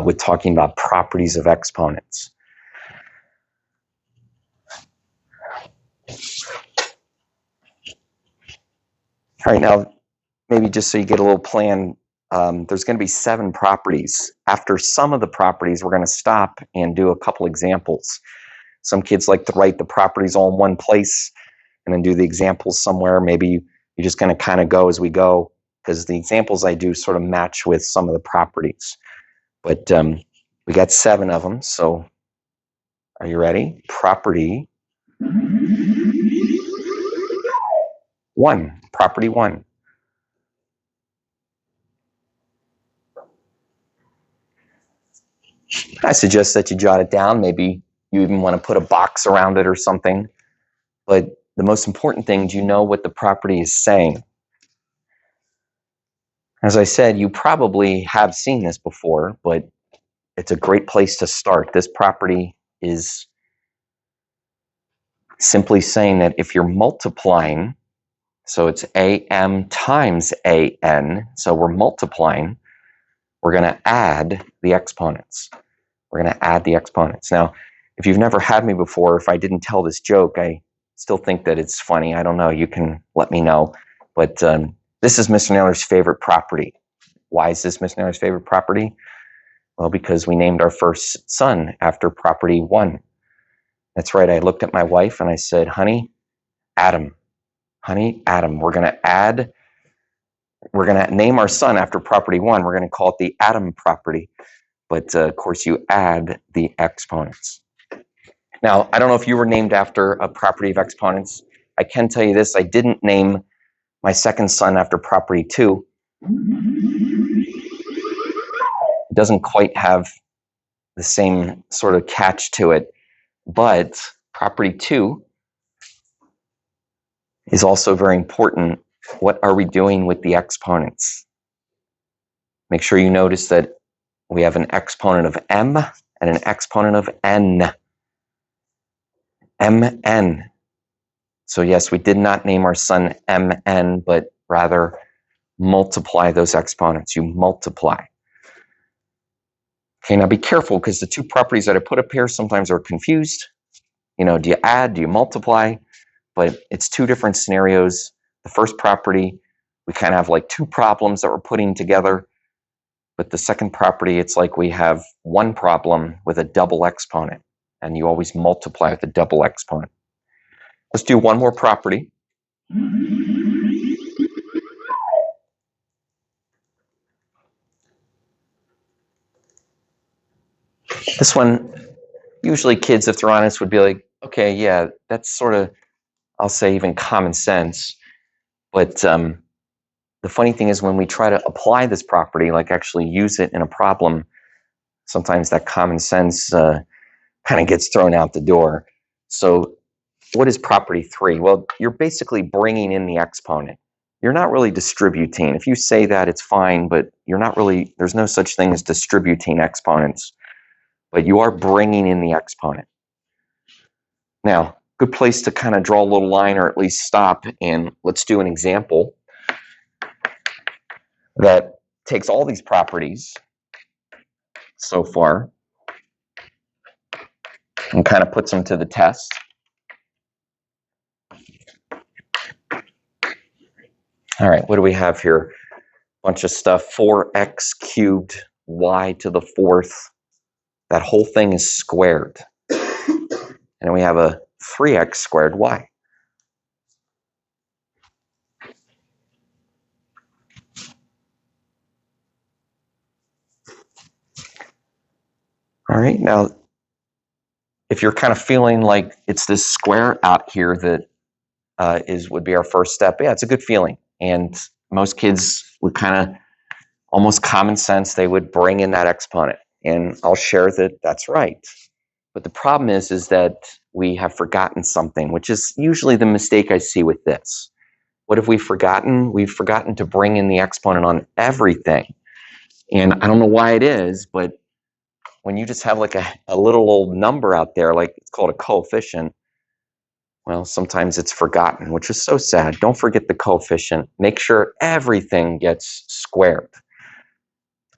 with talking about properties of exponents. All right, now maybe just so you get a little plan, there's going to be 7 properties. After some of the properties, we're going to stop and do a couple examples. Some kids like to write the properties all in one place and then do the examples somewhere. Maybe you're just going to kind of go as we go, because the examples I do sort of match with some of the properties. But we got 7 of them, so are you ready? Property 1. Property 1. I suggest that you jot it down. Maybe you even want to put a box around it or something. But the most important thing, do you know what the property is saying? As I said, you probably have seen this before, but it's a great place to start. This property is simply saying that if you're multiplying, so it's AM times AN, so we're multiplying, we're going to add the exponents. We're going to add the exponents. Now, if you've never had me before, if I didn't tell this joke, I still think that it's funny. I don't know. You can let me know. But this is Mr. Naylor's favorite property. Why is this Mr. Naylor's favorite property? Well, because we named our first son after property 1. That's right. I looked at my wife and I said, honey, Adam. Honey, Adam. We're going to name our son after property 1. We're going to call it the Adam property. But of course, you add the exponents. Now, I don't know if you were named after a property of exponents. I can tell you this. I didn't name my second son after property 2. It doesn't quite have the same sort of catch to it. But property 2 is also very important. What are we doing with the exponents? Make sure you notice that we have an exponent of m and an exponent of n. mn. So yes, we did not name our son mn, but rather multiply those exponents. You multiply. Okay, now be careful, because the 2 properties that I put up here sometimes are confused. You know, do you add, do you multiply? But it's 2 different scenarios. The first property, we kind of have like 2 problems that we're putting together. But the second property, it's like we have 1 problem with a double exponent. And you always multiply with a double exponent. Let's do one more property. This one, usually kids, if they're honest, would be like, okay, yeah, that's sort of, I'll say, even common sense. But the funny thing is, when we try to apply this property, like actually use it in a problem, sometimes that common sense kind of gets thrown out the door. So what is property 3? Well, you're basically bringing in the exponent. You're not really distributing. If you say that, it's fine, but you're not really, there's no such thing as distributing exponents. But you are bringing in the exponent. Now, good place to kind of draw a little line, or at least stop, and let's do an example that takes all these properties so far and kind of puts them to the test. All right, what do we have here? Bunch of stuff. 4x cubed y to the 4th. That whole thing is squared. And we have a 3x squared y. All right, now, if you're kind of feeling like it's this square out here that would be our first step, yeah, it's a good feeling. And most kids would kind of, almost common sense, they would bring in that exponent. And I'll share that that's right. But the problem is that we have forgotten something, which is usually the mistake I see with this. What have we forgotten? We've forgotten to bring in the exponent on everything. And I don't know why it is, but when you just have like a little old number out there, like it's called a coefficient, well, sometimes it's forgotten, which is so sad. Don't forget the coefficient. Make sure everything gets squared.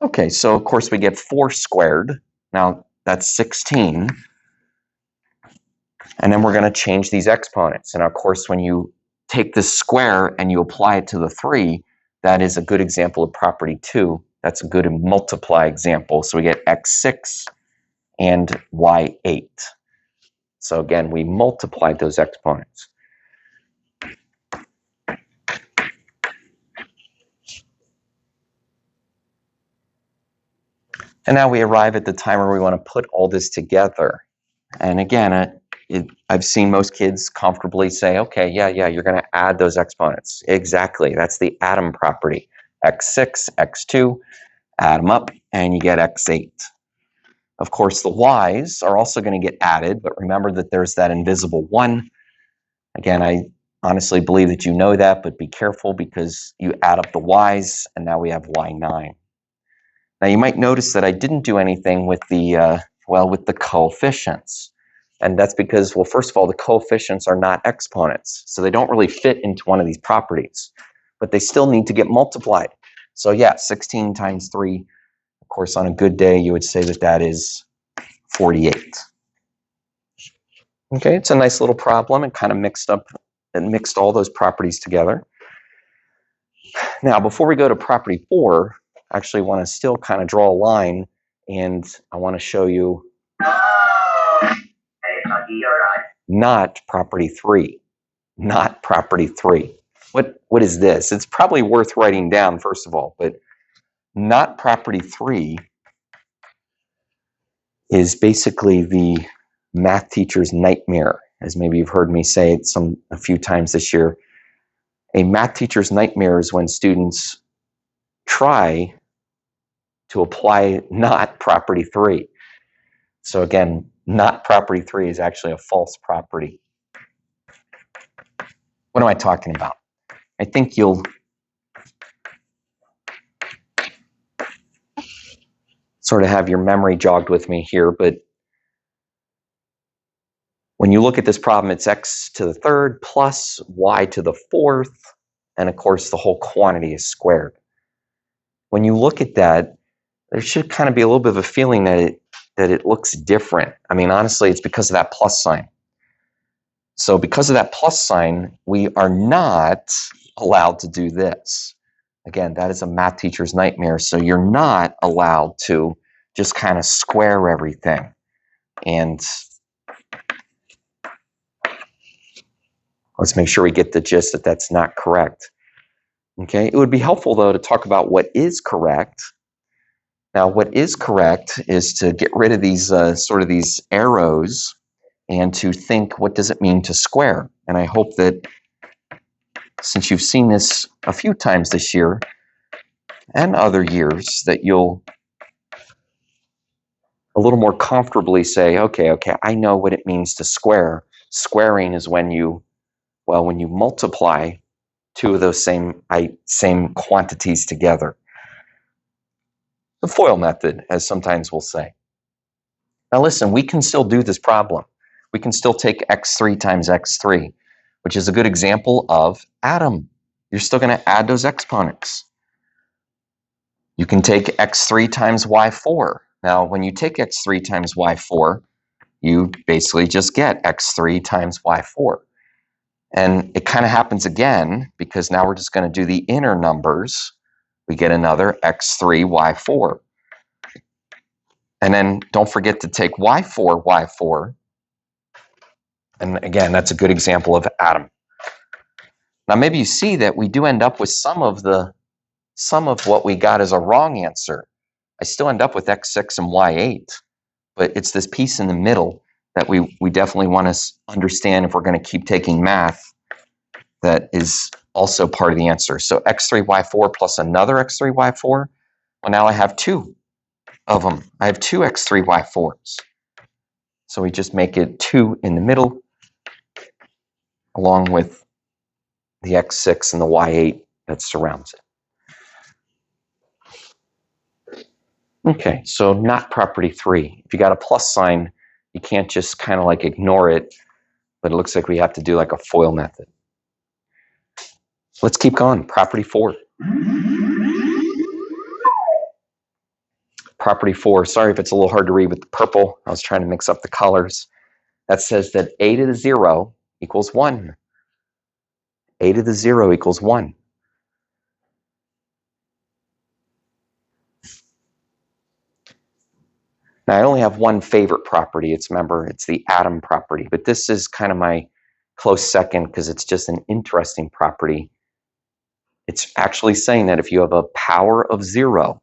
Okay, so of course we get 4 squared. Now that's 16. And then we're going to change these exponents. And of course, when you take this square and you apply it to the 3, that is a good example of property 2. That's a good multiply example. So we get x6 and y8. So again, we multiplied those exponents. And now we arrive at the time where we want to put all this together. And again, I've seen most kids comfortably say, okay, yeah, you're going to add those exponents. Exactly. That's the atom property. x6, x2, add them up, and you get x8. Of course, the y's are also going to get added, but remember that there's that invisible 1. Again, I honestly believe that you know that, but be careful because you add up the y's, and now we have y9. Now, you might notice that I didn't do anything with the, with the coefficients. And that's because, well, first of all, the coefficients are not exponents. So they don't really fit into one of these properties. But they still need to get multiplied. So yeah, 16 times 3. Of course, on a good day, you would say that that is 48. Okay, it's a nice little problem. It kind of mixed all those properties together. Now, before we go to property 4, I actually want to still kind of draw a line, and I want to show you not property 3. Not property 3. What is this? It's probably worth writing down, first of all, but not property 3 is basically the math teacher's nightmare, as maybe you've heard me say it a few times this year. A math teacher's nightmare is when students try to apply not property 3. So again, not property 3 is actually a false property. What am I talking about? I think you'll sort of have your memory jogged with me here, but when you look at this problem, it's x to the 3rd plus y to the 4th, and of course the whole quantity is squared. When you look at that, there should kind of be a little bit of a feeling that it looks different. I mean, honestly, it's because of that plus sign. So because of that plus sign, we are not allowed to do this. Again, that is a math teacher's nightmare. So you're not allowed to just kind of square everything. And let's make sure we get the gist that that's not correct. Okay, it would be helpful, though, to talk about what is correct. Now, what is correct is to get rid of these sort of these arrows and to think, what does it mean to square? And I hope that since you've seen this a few times this year and other years, that you'll a little more comfortably say, okay, I know what it means to square. Squaring is when you multiply two of those same quantities together. The FOIL method, as sometimes we'll say. Now listen, we can still do this problem. We can still take x3 times x3, which is a good example of atom. You're still going to add those exponents. You can take x3 times y4. Now, when you take x3 times y4, you basically just get x3 times y4. And it kind of happens again, because now we're just going to do the inner numbers. We get another x3, y4. And then don't forget to take y4, y4. And again, that's a good example of atom. Now, maybe you see that we do end up with some of what we got as a wrong answer. I still end up with x6 and y8, but it's this piece in the middle that we definitely want to understand if we're going to keep taking math. That is also part of the answer. So x3, y4 plus another x3, y4. Well, now I have two of them. I have two x3, y4s. So we just make it 2 in the middle, along with the x6 and the y8 that surrounds it. Okay, so not property 3. If you got a plus sign, you can't just kind of like ignore it, but it looks like we have to do like a FOIL method. Let's keep going. Property 4. Property 4, sorry if it's a little hard to read with the purple. I was trying to mix up the colors. That says that a to the 0 equals 1. A to the 0 equals 1. Now, I only have one favorite property. It's the atom property. But this is kind of my close second because it's just an interesting property. It's actually saying that if you have a power of 0,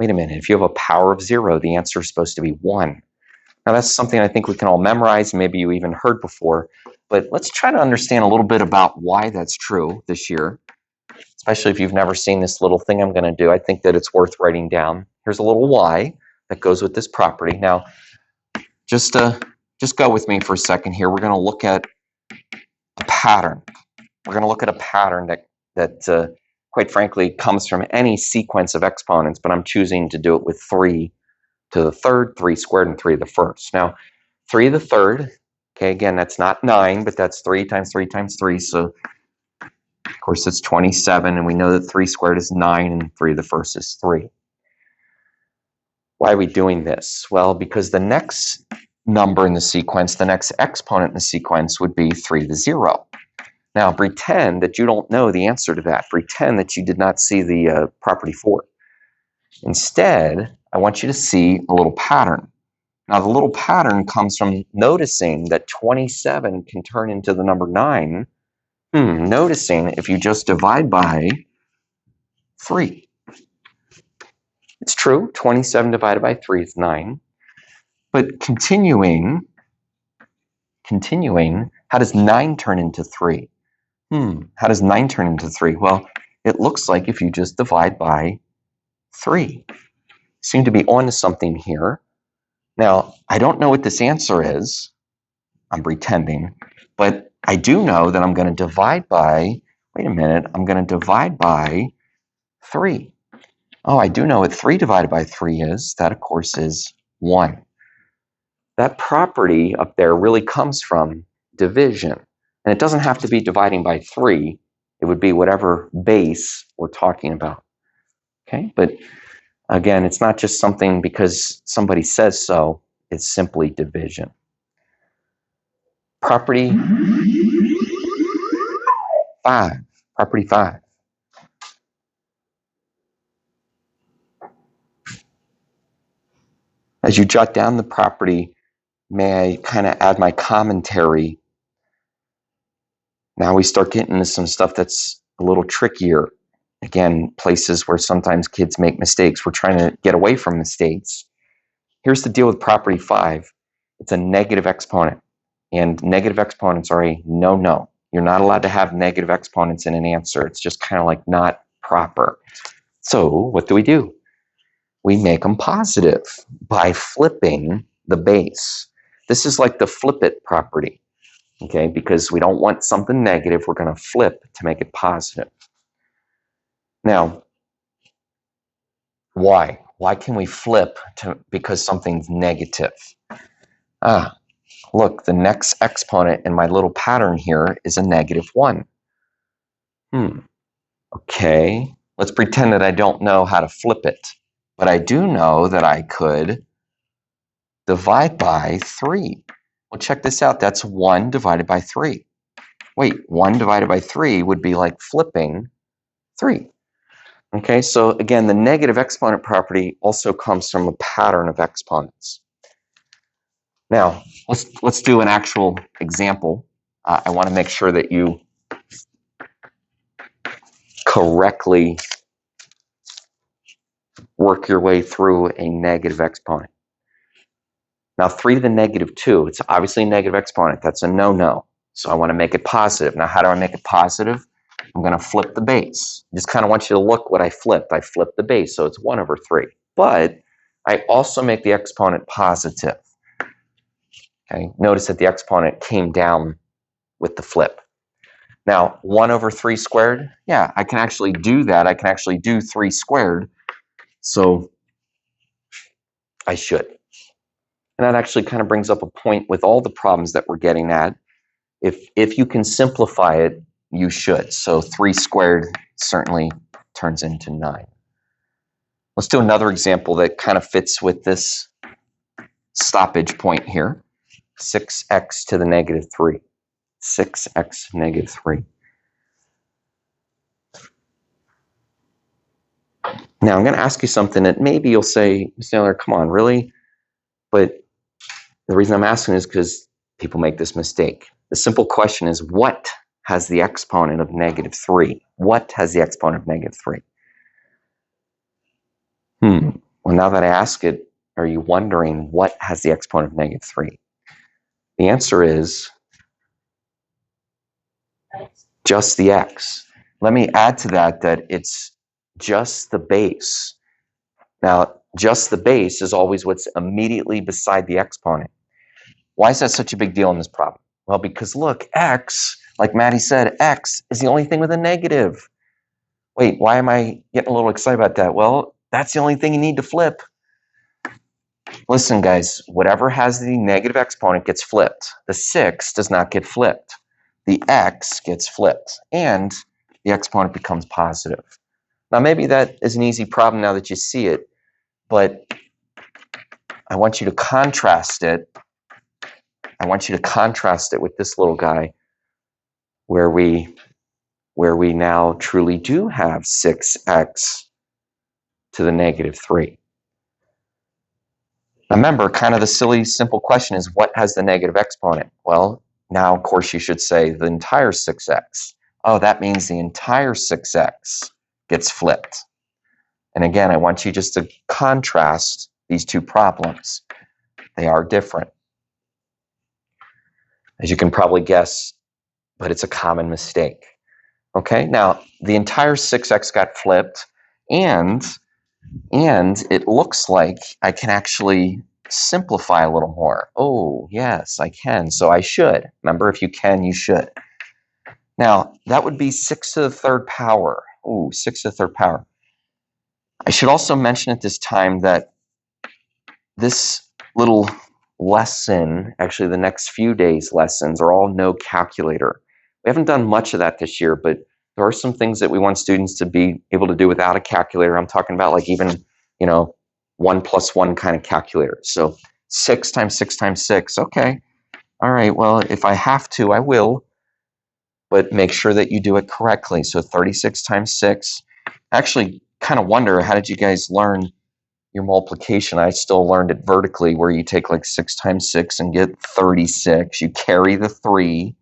wait a minute, if you have a power of 0, the answer is supposed to be 1. Now, that's something I think we can all memorize. Maybe you even heard before. But let's try to understand a little bit about why that's true this year, especially if you've never seen this little thing I'm going to do. I think that it's worth writing down. Here's a little y that goes with this property. Now, just go with me for a second here. We're going to look at a pattern. We're going to look at a pattern that quite frankly, comes from any sequence of exponents, but I'm choosing to do it with 3 to the third, 3 squared, and 3 to the first. Now, 3 to the third, okay, again, that's not 9, but that's 3 times 3 times 3, so of course it's 27, and we know that 3 squared is 9, and 3 to the first is 3. Why are we doing this? Well, because the next number in the sequence, the next exponent in the sequence would be 3 to the 0. Now, pretend that you don't know the answer to that. Pretend that you did not see the property 4. Instead, I want you to see a little pattern. Now, the little pattern comes from noticing that 27 can turn into the number 9. Noticing if you just divide by 3. It's true, 27 divided by 3 is 9. But continuing, how does 9 turn into 3? How does 9 turn into 3? Well, it looks like if you just divide by 3. Seem to be onto something here. Now, I don't know what this answer is. I'm pretending. But I do know that I'm going to divide by, I'm going to divide by 3. Oh, I do know what 3 divided by 3 is. That, of course, is 1. That property up there really comes from division. And it doesn't have to be dividing by 3. It would be whatever base we're talking about. Okay, but again, it's not just something because somebody says so. It's simply division. Property 5. Property 5. As you jot down the property, may I kind of add my commentary? Now we start getting into some stuff that's a little trickier. Again, places where sometimes kids make mistakes. We're trying to get away from mistakes. Here's the deal with property 5. It's a negative exponent. And negative exponents are a no-no. You're not allowed to have negative exponents in an answer. It's just kind of like not proper. So what do? We make them positive by flipping the base. This is like the flip it property. Okay, because we don't want something negative, we're going to flip to make it positive. Now, why? Why can we flip because something's negative? Look, the next exponent in my little pattern here is a -1. Okay, let's pretend that I don't know how to flip it, but I do know that I could divide by 3. Well, check this out. That's 1 divided by 3. Wait, 1 divided by 3 would be like flipping 3. Okay, so again, the negative exponent property also comes from a pattern of exponents. Now, let's do an actual example. I want to make sure that you correctly work your way through a negative exponent. Now, 3 to the -2, it's obviously a negative exponent. That's a no-no. So I want to make it positive. Now, how do I make it positive? I'm going to flip the base. Just kind of want you to look what I flipped. I flipped the base, so it's 1/3. But I also make the exponent positive. Okay, notice that the exponent came down with the flip. Now, 1/3 squared, yeah, I can actually do that. I can actually do 3 squared. So I should. And that actually kind of brings up a point with all the problems that we're getting at. If you can simplify it, you should. So 3 squared certainly turns into 9. Let's do another example that kind of fits with this stoppage point here. 6x to the negative 3. 6x negative 3. Now, I'm going to ask you something that maybe you'll say, Mr. Naylor, come on, really? But the reason I'm asking is because people make this mistake. The simple question is, what has the exponent of negative 3? What has the exponent of negative 3? Well, now that I ask it, are you wondering what has the exponent of negative 3? The answer is just the x. Let me add to that it's just the base. Now, just the base is always what's immediately beside the exponent. Why is that such a big deal in this problem? Well, because look, x, like Maddie said, x is the only thing with a negative. Wait, why am I getting a little excited about that? Well, that's the only thing you need to flip. Listen, guys, whatever has the negative exponent gets flipped. The 6 does not get flipped. The x gets flipped, and the exponent becomes positive. Now, maybe that is an easy problem now that you see it, but I want you to contrast it. I want you to contrast it with this little guy where we now truly do have 6x to the negative 3. Now remember, kind of the silly, simple question is, what has the negative exponent? Well, now, of course, you should say the entire 6x. Oh, that means the entire 6x gets flipped. And again, I want you just to contrast these two problems. They are different, as you can probably guess, but it's a common mistake. Okay, now the entire 6x got flipped, and it looks like I can actually simplify a little more. Oh, yes, I can. So I should. Remember, if you can, you should. Now, that would be 6 to the third power. Oh, 6 to the third power. I should also mention at this time that this little lesson, actually the next few days' lessons, are all no calculator. We haven't done much of that this year, but there are some things that we want students to be able to do without a calculator. I'm talking about like even, 1 plus 1 kind of calculator. So 6 times 6 times 6. Okay. All right. Well, if I have to, I will. But make sure that you do it correctly. So 36 times 6. Actually, kind of wonder, how did you guys learn your multiplication? I still learned it vertically, where you take like 6 times 6 and get 36. You carry the 3.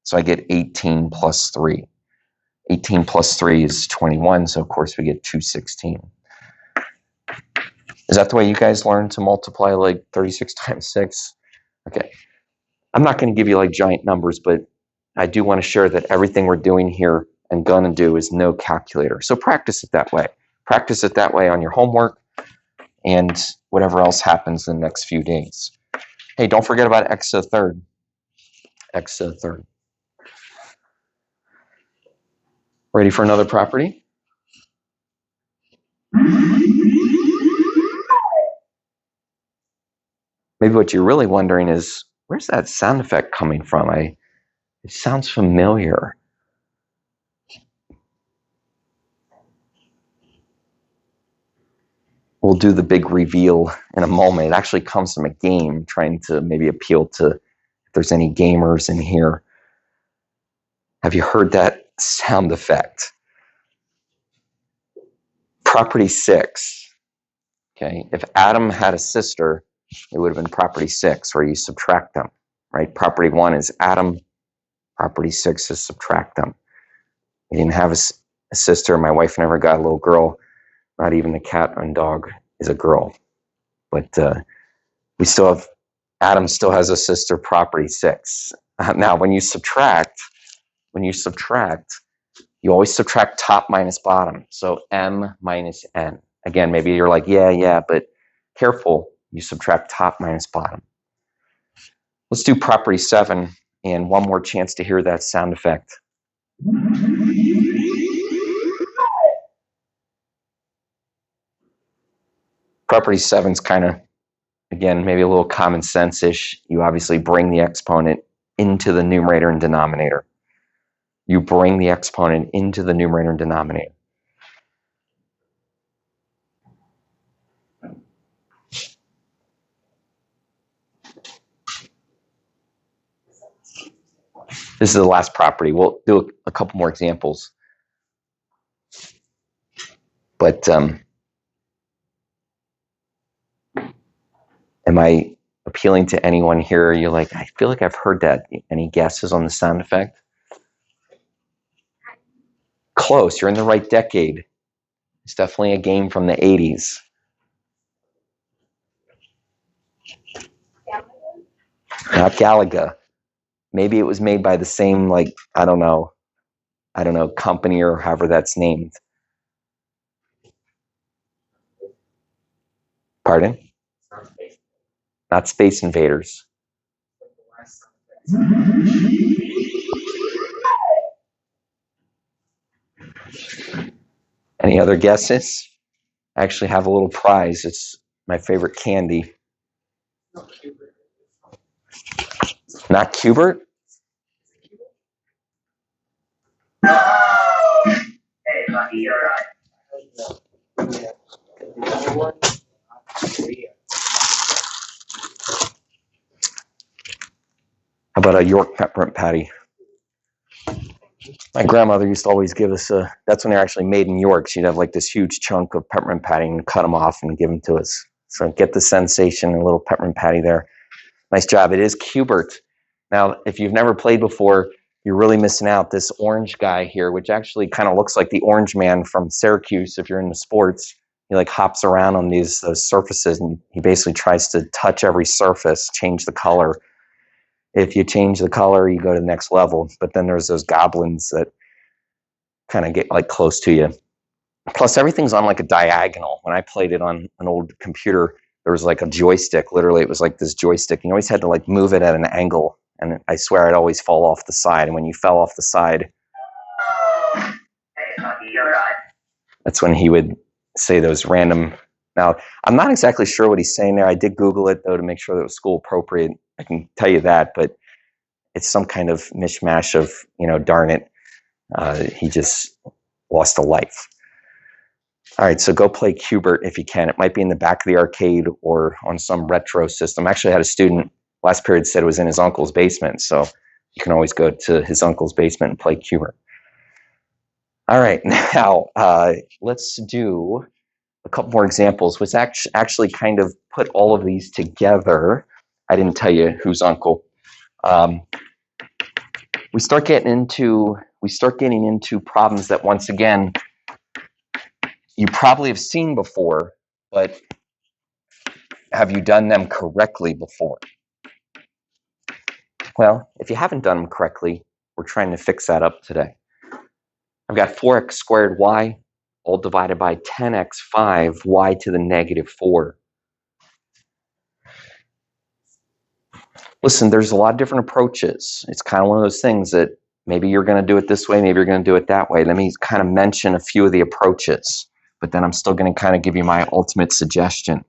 So I get 18 plus 3. 18 plus 3 is 21, so of course we get 216. Is that the way you guys learn to multiply like 36 times 6? Okay. I'm not going to give you like giant numbers, but I do want to share that everything we're doing here and going to do is no calculator. So practice it that way. Practice it that way on your homework and whatever else happens in the next few days. Hey, don't forget about x to the third. X to the third. Ready for another property? Maybe what you're really wondering is, where's that sound effect coming from? It sounds familiar. We'll do the big reveal in a moment. It actually comes from a game, trying to maybe appeal to if there's any gamers in here. Have you heard that sound effect? Property 6. Okay, if Adam had a sister, it would have been property 6, where you subtract them, right? Property 1 is Adam. Property 6 is subtract them. He didn't have a sister. My wife never got a little girl. Not even the cat and dog is a girl. But we still have, Adam still has a sister, property 6. Now, when you subtract, you always subtract top minus bottom. So m minus n. Again, maybe you're like, yeah, but careful. You subtract top minus bottom. Let's do property 7 and one more chance to hear that sound effect. Property 7 is kind of, again, maybe a little common sense-ish. You obviously bring the exponent into the numerator and denominator. You bring the exponent into the numerator and denominator. This is the last property. We'll do a couple more examples. But am I appealing to anyone here? You're like, I feel like I've heard that. Any guesses on the sound effect? Close. You're in the right decade. It's definitely a game from the 80s. Not Galaga. Maybe it was made by the same, like, I don't know, company or however that's named. Pardon? Not Space Invaders. Any other guesses? I actually have a little prize. It's my favorite candy. Not Cubert? Hey, Lucky, you're right. How about a York peppermint patty? My grandmother used to always give us that's when they're actually made in York. She'd have like this huge chunk of peppermint patty and cut them off and give them to us. So get the sensation, a little peppermint patty there. Nice job. It is Cubert. Now, if you've never played before, you're really missing out. This orange guy here, which actually kind of looks like the orange man from Syracuse if you're into sports. He like hops around on those surfaces, and he basically tries to touch every surface, change the color. If you change the color, you go to the next level. But then there's those goblins that kind of get like close to you. Plus, everything's on like a diagonal. When I played it on an old computer, there was like a joystick. Literally, it was like this joystick. You always had to like move it at an angle. And I swear I'd always fall off the side. And when you fell off the side, that's when he would say those random. Now, I'm not exactly sure what he's saying there. I did Google it, though, to make sure that it was school appropriate. I can tell you that, but it's some kind of mishmash of, darn it. He just lost a life. All right, so go play Cubert if you can. It might be in the back of the arcade or on some retro system. I actually had a student last period said it was in his uncle's basement, so you can always go to his uncle's basement and play Cubert. All right, now let's do a couple more examples. Let's actually kind of put all of these together. I didn't tell you whose uncle. We start getting into problems that, once again, you probably have seen before, but have you done them correctly before? Well, if you haven't done them correctly, we're trying to fix that up today. I've got 4x squared y, all divided by 10x 5, y to the negative 4. Listen, there's a lot of different approaches. It's kind of one of those things that maybe you're going to do it this way, maybe you're going to do it that way. Let me kind of mention a few of the approaches, but then I'm still going to kind of give you my ultimate suggestion.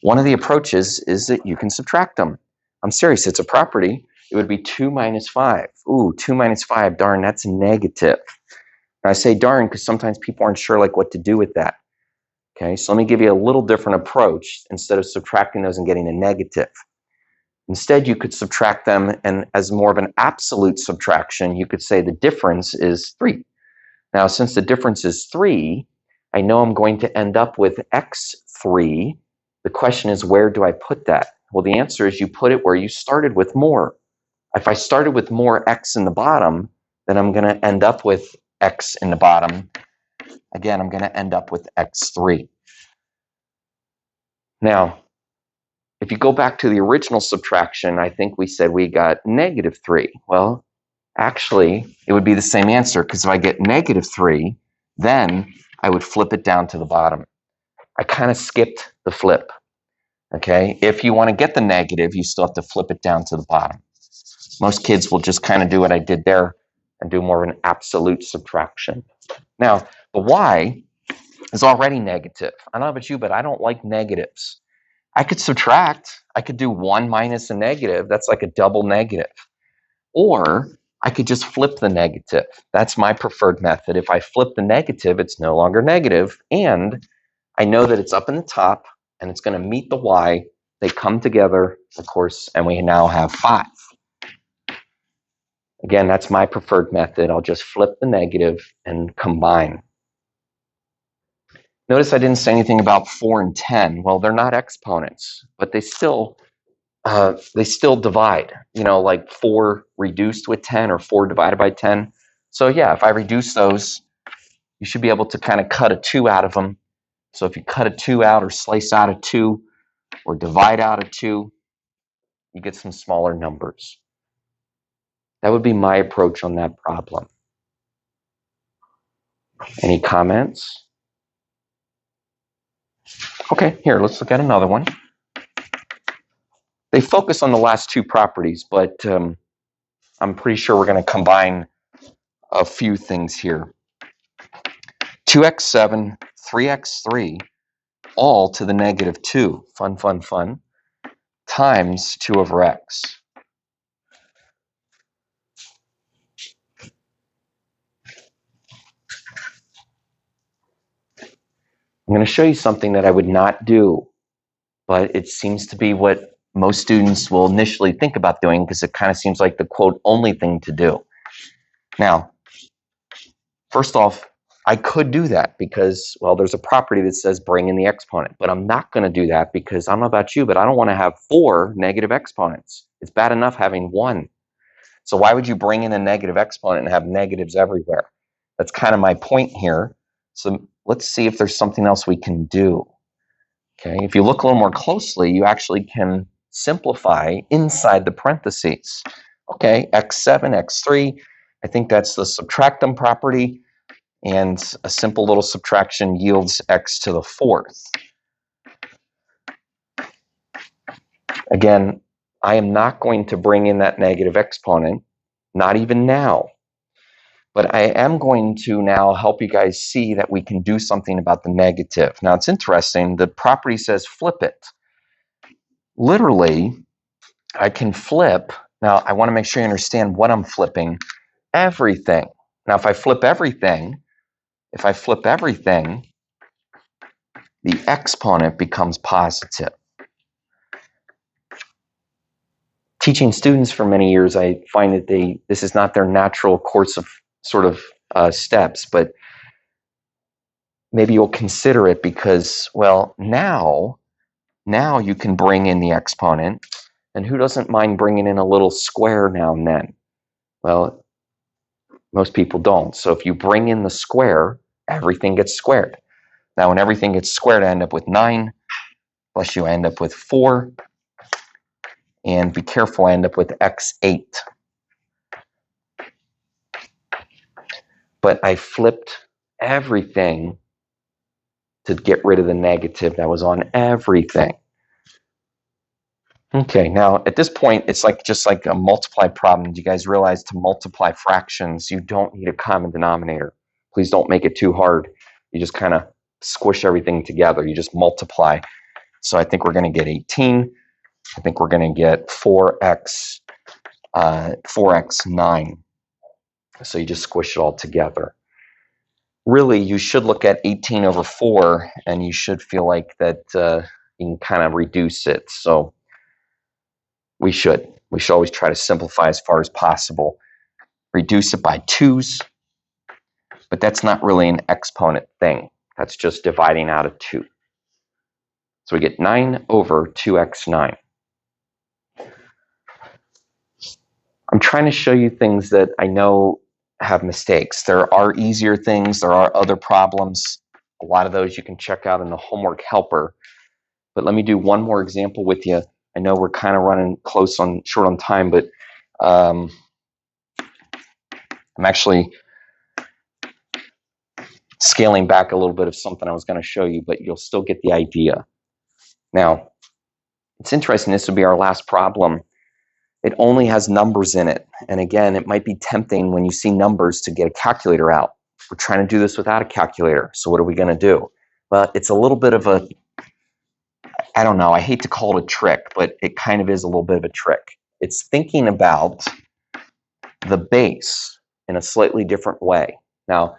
One of the approaches is that you can subtract them. I'm serious, it's a property. It would be 2 minus 5. Ooh, 2 minus 5, darn, that's negative. And I say darn because sometimes people aren't sure like what to do with that. Okay, so let me give you a little different approach. Instead of subtracting those and getting a negative, instead you could subtract them, and as more of an absolute subtraction, you could say the difference is 3. Now, since the difference is 3, I know I'm going to end up with x3. The question is, where do I put that? Well, the answer is you put it where you started with more. If I started with more x in the bottom, then I'm going to end up with x in the bottom. Again, I'm going to end up with x3. Now, if you go back to the original subtraction, I think we said we got negative 3. Well, actually, it would be the same answer, because if I get negative 3, then I would flip it down to the bottom. I kind of skipped the flip. Okay, if you want to get the negative, you still have to flip it down to the bottom. Most kids will just kind of do what I did there and do more of an absolute subtraction. Now, the y is already negative. I don't know about you, but I don't like negatives. I could subtract. I could do 1 minus a negative. That's like a double negative. Or I could just flip the negative. That's my preferred method. If I flip the negative, it's no longer negative, and I know that it's up in the top, and it's going to meet the y. They come together, of course, and we now have 5. Again, that's my preferred method. I'll just flip the negative and combine. Notice I didn't say anything about 4 and 10. Well, they're not exponents, but they still divide. You know, like 4 reduced with 10 or 4 divided by 10. So yeah, if I reduce those, you should be able to kind of cut a 2 out of them. So if you cut a 2 out or slice out a 2 or divide out a 2, you get some smaller numbers. That would be my approach on that problem. Any comments? Okay, here, let's look at another one. They focus on the last two properties, but I'm pretty sure we're going to combine a few things here. 2x7, 3x3, all to the negative 2, fun, times 2 over x. I'm going to show you something that I would not do, but it seems to be what most students will initially think about doing because it kind of seems like the quote only thing to do. Now, first off, I could do that because, well, there's a property that says bring in the exponent, but I'm not going to do that because I don't know about you, but I don't want to have 4 negative exponents. It's bad enough having 1. So why would you bring in a negative exponent and have negatives everywhere? That's kind of my point here. So let's see if there's something else we can do. Okay, if you look a little more closely, you actually can simplify inside the parentheses. Okay, x7, x3, I think that's the subtractum property, and a simple little subtraction yields x to the 4th. Again, I am not going to bring in that negative exponent, not even now. But I am going to now help you guys see that we can do something about the negative. Now, it's interesting. The property says flip it. Literally, I can flip. Now, I want to make sure you understand what I'm flipping. Everything. Now, if I flip everything, the exponent becomes positive. Teaching students for many years, I find that this is not their natural course of sort of steps, but maybe you'll consider it because, well, now you can bring in the exponent, and who doesn't mind bringing in a little square now and then? Well, most people don't. So if you bring in the square, everything gets squared. Now, when everything gets squared, I end up with 9, plus you end up with 4, and be careful, I end up with x8. But I flipped everything to get rid of the negative that was on everything. Okay, now at this point, it's just like a multiply problem. Do you guys realize to multiply fractions, you don't need a common denominator? Please don't make it too hard. You just kind of squish everything together. You just multiply. So I think we're going to get 18. I think we're going to get 4x9. So you just squish it all together. Really, you should look at 18 over 4, and you should feel like that you can kind of reduce it. So we should always try to simplify as far as possible. Reduce it by 2's, but that's not really an exponent thing. That's just dividing out of 2. So we get 9 over 2x9. I'm trying to show you things that I know have mistakes. There are easier things. There are other problems. A lot of those you can check out in the homework helper. But let me do one more example with you. I know we're kind of running short on time, but I'm actually scaling back a little bit of something I was going to show you, but you'll still get the idea. Now, it's interesting. This will be our last problem. It only has numbers in it. And again, it might be tempting when you see numbers to get a calculator out. We're trying to do this without a calculator. So what are we going to do? Well, it's a little bit of a, I don't know, I hate to call it a trick, but it kind of is a little bit of a trick. It's thinking about the base in a slightly different way. Now,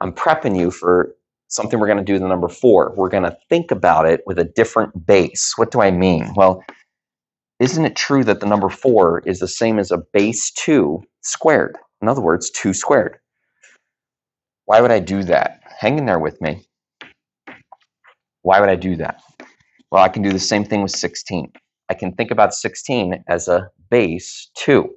I'm prepping you for something we're going to do with the number 4. We're going to think about it with a different base. What do I mean? Well, isn't it true that the number 4 is the same as a base 2 squared? In other words, 2 squared. Why would I do that? Hang in there with me. Why would I do that? Well, I can do the same thing with 16. I can think about 16 as a base 2.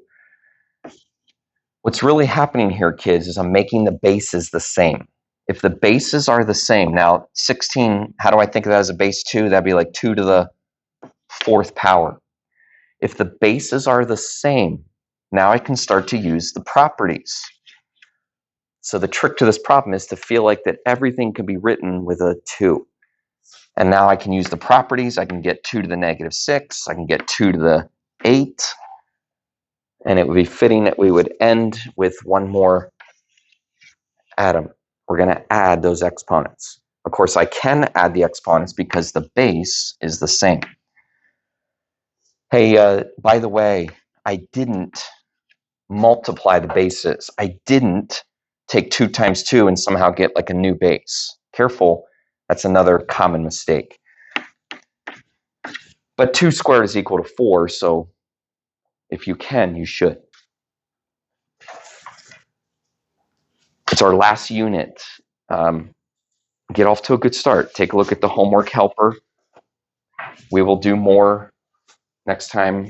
What's really happening here, kids, is I'm making the bases the same. If the bases are the same, now 16, how do I think of that as a base 2? That'd be like 2 to the 4th power. If the bases are the same, now I can start to use the properties. So the trick to this problem is to feel like that everything can be written with a 2. And now I can use the properties. I can get 2 to the negative 6. I can get 2 to the 8. And it would be fitting that we would end with one more atom. We're going to add those exponents. Of course, I can add the exponents because the base is the same. Hey, by the way, I didn't multiply the bases. I didn't take 2 times 2 and somehow get like a new base. Careful, that's another common mistake. But 2 squared is equal to 4, so if you can, you should. It's our last unit. Get off to a good start. Take a look at the homework helper. We will do more next time.